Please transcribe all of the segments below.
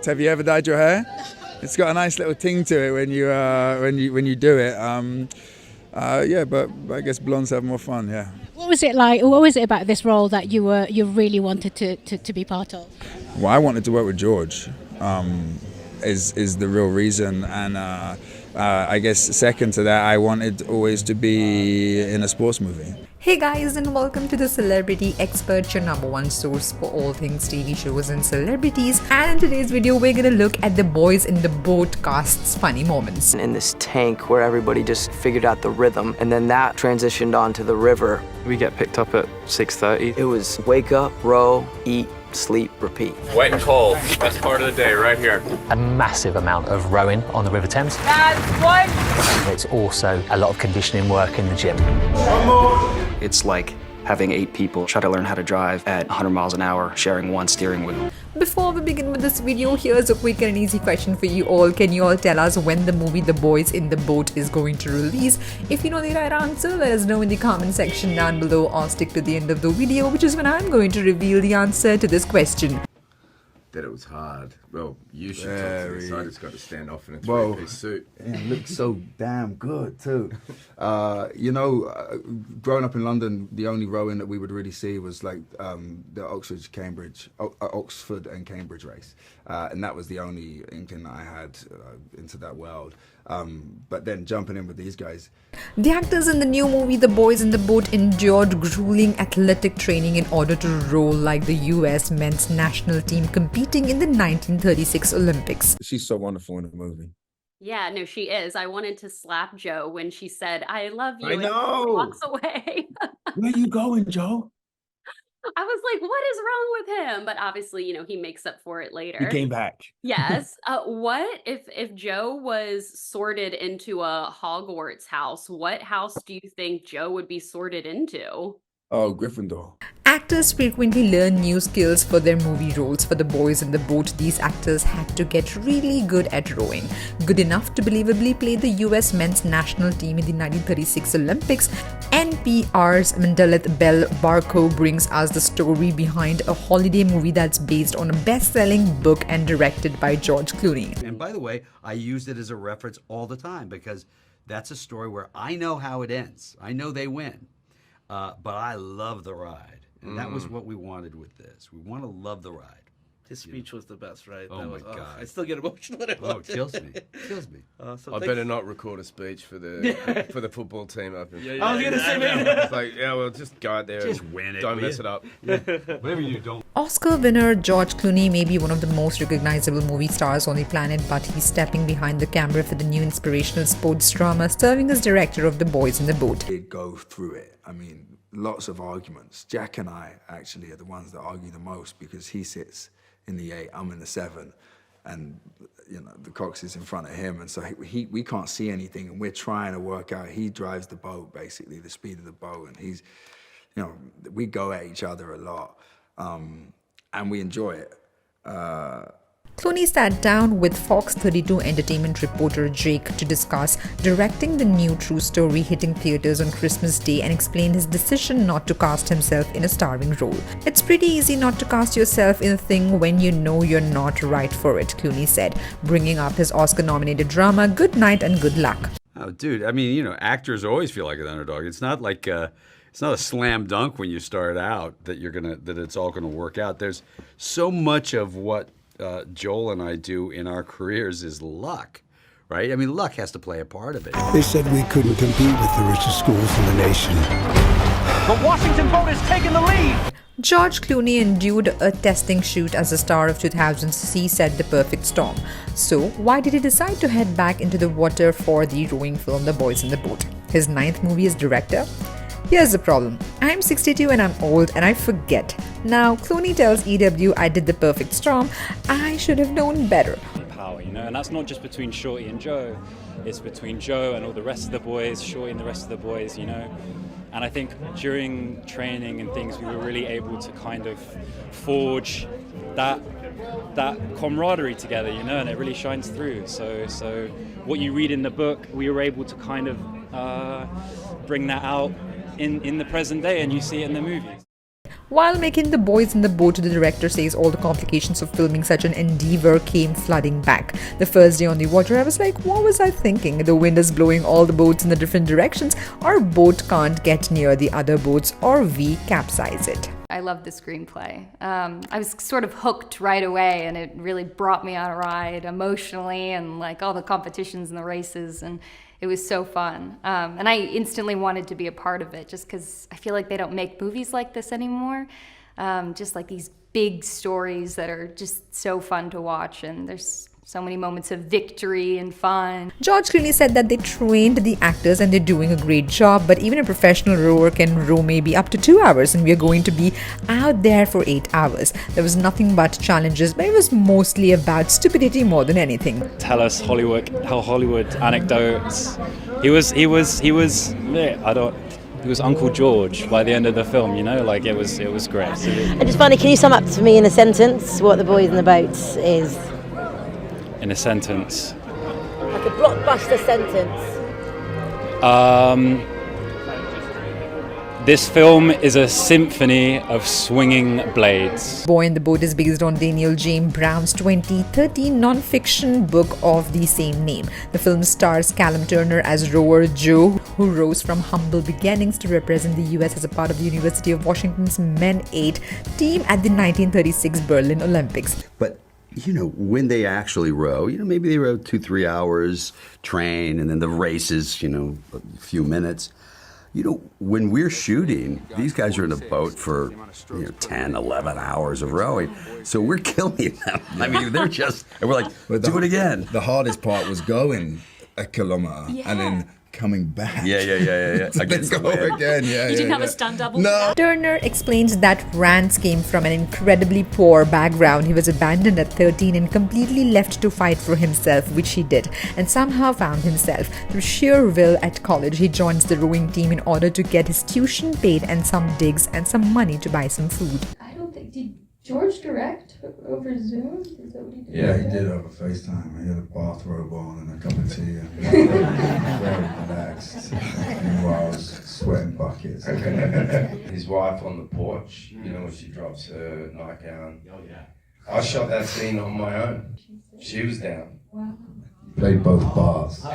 Have you ever dyed your hair? It's got a nice little ting to it when you do it. Yeah, but I guess blondes have more fun. Yeah. What was it like? What was it about this role that you really wanted to be part of? Well, I wanted to work with George. Is the real reason, and I guess second to that, I wanted always to be in a sports movie. Hey guys, and welcome to the Celebrity Expert, your #1 source for all things TV shows and celebrities. And in today's video, we're gonna look at the Boys in the Boat cast's funny moments. In this tank where everybody just figured out the rhythm, and then that transitioned onto the river. We get picked up at 6:30. It was wake up, row, eat, sleep, repeat. Wet and cold, best part of the day right here. A massive amount of rowing on the River Thames. It's also a lot of conditioning work in the gym. It's like having 8 people try to learn how to drive at 100 miles an hour, sharing one steering wheel. Before we begin with this video, here's a quick and easy question for you all. Can you all tell us when the movie The Boys in the Boat is going to release? If you know the right answer, let us know in the comment section down below, or stick to the end of the video, which is when I'm going to reveal the answer to this question. That it was hard. Well, you should talk to this. I just got to stand off in a three-piece suit. It looks so damn good too. Growing up in London, the only rowing that we would really see was like the Oxford and Cambridge race, and that was the only inkling that I had into that world. But then jumping in with these guys. The actors in the new movie The Boys in the Boat endured grueling athletic training in order to row like the US men's national team competing in the 1936 Olympics. She's so wonderful in the movie. Yeah, no, she is. I wanted to slap Joe when she said, "I love you." I know. And walks away. Where you going, Joe? I was like, what is wrong with him? But obviously, he makes up for it later. He came back. Yes. What if Joe was sorted into a Hogwarts house? What house do you think Joe would be sorted into? Oh, Gryffindor. Actors frequently learn new skills for their movie roles. For The Boys in the Boat, these actors had to get really good at rowing. Good enough to believably play the US men's national team in the 1936 Olympics. NPR's Mendeleth Bell Barco brings us the story behind a holiday movie that's based on a best-selling book and directed by George Clooney. And by the way, I used it as a reference all the time because that's a story where I know how it ends. I know they win. But I love the ride. And that was what we wanted with this. We want to love the ride. His speech was the best, right? Oh my God. I still get emotional when I watch it. Kills me. Kills me. I better not record a speech for the football team up in. I was gonna say maybe. It's like, well, just go out there. Just and win it. Don't mess it up. Whatever you don't. Oscar winner George Clooney may be one of the most recognizable movie stars on the planet, but he's stepping behind the camera for the new inspirational sports drama, serving as director of The Boys in the Boat. Did go through it. I mean, lots of arguments. Jack and I actually are the ones that argue the most because he sits in the 8, I'm in the 7, and the Cox is in front of him, and so we can't see anything, and we're trying to work out. He drives the boat, basically, the speed of the boat, and he's, we go at each other a lot, and we enjoy it. Clooney sat down with Fox 32 entertainment reporter Jake to discuss directing the new true story hitting theaters on Christmas Day and explained his decision not to cast himself in a starring role. It's pretty easy not to cast yourself in a thing when you know you're not right for it, Clooney said, bringing up his Oscar-nominated drama Good Night and Good Luck. Oh, dude, I mean, actors always feel like an underdog. It's not like it's not a slam dunk when you start out that that it's all gonna work out. There's so much of what Joel and I do in our careers is luck, right? I mean, luck has to play a part of it. They said we couldn't compete with the richest schools in the nation. The Washington boat has taken the lead! George Clooney endured a testing shoot as the star of 2000's Sea Set The Perfect Storm. So, why did he decide to head back into the water for the rowing film The Boys in the Boat? His 9th movie as director? Here's the problem. I'm 62 and I'm old and I forget. Now, Clooney tells EW I did The Perfect Storm. I should have known better. Power, and that's not just between Shorty and Joe. It's between Joe and all the rest of the boys, Shorty and the rest of the boys, And I think during training and things, we were really able to kind of forge that camaraderie together, and it really shines through. So what you read in the book, we were able to kind of bring that out in the present day, and you see it in the movies. While making The Boys in the Boat, the director says all the complications of filming such an endeavor came flooding back. The first day on the water, I was like, what was I thinking? The wind is blowing all the boats in the different directions. Our boat can't get near the other boats or we capsize it. I love the screenplay. I was sort of hooked right away, and it really brought me on a ride emotionally, and like all the competitions and the races, and it was so fun. And I instantly wanted to be a part of it, just because I feel like they don't make movies like this anymore. Just like these big stories that are just so fun to watch, and there's so many moments of victory and fun. George Clooney said that they trained the actors and they're doing a great job, but even a professional rower can row maybe up to 2 hours, and we are going to be out there for 8 hours. There was nothing but challenges, but it was mostly about stupidity more than anything. Tell us Hollywood anecdotes. He was Uncle George by the end of the film, you know, like it was great. And just finally, can you sum up for me in a sentence what The Boys in the Boat is? In a sentence. Like a blockbuster sentence. This film is a symphony of swinging blades. Boy in the Boat is based on Daniel James Brown's 2013 non-fiction book of the same name. The film stars Callum Turner as rower Joe, who rose from humble beginnings to represent the US as a part of the University of Washington's Men 8 team at the 1936 Berlin Olympics. But you know, when they actually row, you know, maybe they row 2-3 hours, train, and then the races, you know, a few minutes. You know, when we're shooting, these guys are in a boat for, 10, 11 hours of rowing. So we're killing them. I mean, they're just, and we're like, do it again. The hardest part was going a kilometer and then coming back. Yeah. Against the wind. Again, You didn't have a stunt double? No. Turner explains that Rance came from an incredibly poor background. He was abandoned at 13 and completely left to fight for himself, which he did, and somehow found himself. Through sheer will at college, he joins the rowing team in order to get his tuition paid and some digs and some money to buy some food. I don't think, did George direct over Zoom? Is that what he did? Yeah, he did over FaceTime. He had a bathrobe on and a cup of tea and very relaxed. Meanwhile, I was sweating buckets. His wife on the porch, you know, when she drops her nightgown. Oh, yeah. I shot that scene on my own. She was down. Wow. Played both bars.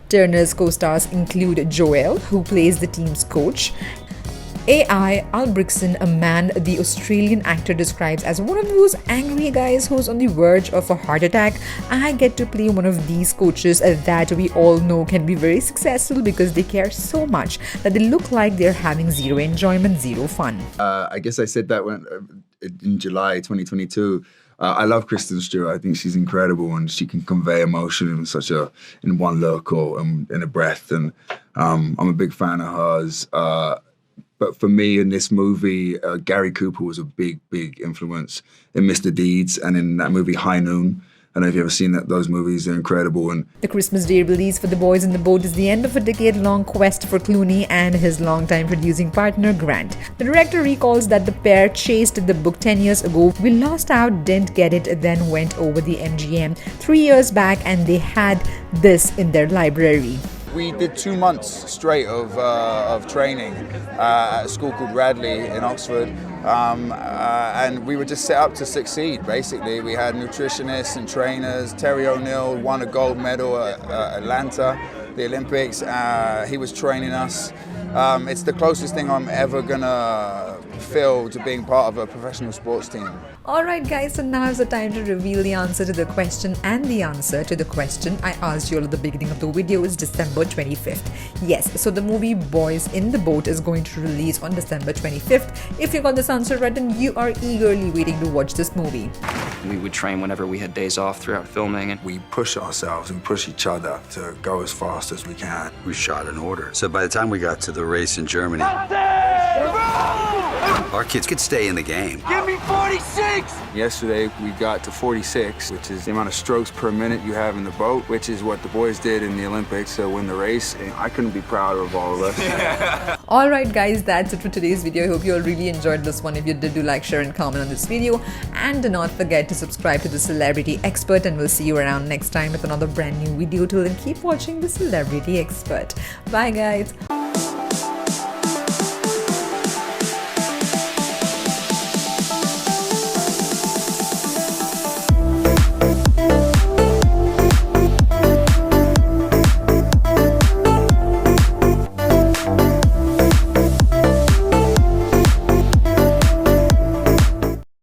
Turner's co-stars include Joel, who plays the team's coach, 𝗵𝗲𝗃𝗃𝗵𝗵, a man the Australian actor describes as one of those angry guys who's on the verge of a heart attack. I get to play one of these coaches that we all know can be very successful because they care so much that they look like they're having zero enjoyment, zero fun. I guess I said that in July 2022. I love Kristen Stewart. I think she's incredible, and she can convey emotion in one look or in a breath. And I'm a big fan of hers. But for me, in this movie, Gary Cooper was a big influence in Mr. Deeds and in that movie High Noon. I don't know if you've ever seen those movies. They're incredible. And the Christmas Day release for The Boys in the Boat is the end of a decade-long quest for Clooney and his longtime producing partner, Grant. The director recalls that the pair chased the book 10 years ago. We lost out, didn't get it, then went over the MGM 3 years back, and they had this in their library. We did 2 months straight of training at a school called Radley in Oxford, and we were just set up to succeed, basically. We had nutritionists and trainers. Terry O'Neill won a gold medal at Atlanta, the Olympics. He was training us. It's the closest thing I'm ever gonna feel to being part of a professional sports team. Alright guys, so now is the time to reveal the answer to the question, and the answer to the question I asked you all at the beginning of the video is December 25th. Yes, so the movie Boys in the Boat is going to release on December 25th. If you got this answer right, then you are eagerly waiting to watch this movie. We would train whenever we had days off throughout filming, and we push ourselves and push each other to go as fast as we can. We shot in order. So by the time we got to the race in Germany, Our kids could stay in the game. Give me 46! Yesterday, we got to 46, which is the amount of strokes per minute you have in the boat, which is what the boys did in the Olympics to win the race. And I couldn't be prouder of all of us. Alright guys, that's it for today's video. I hope you all really enjoyed this one. If you did, do like, share and comment on this video. And do not forget to subscribe to The Celebrity Expert, and we'll see you around next time with another brand new video. Till then, keep watching The Celebrity Expert. Bye guys.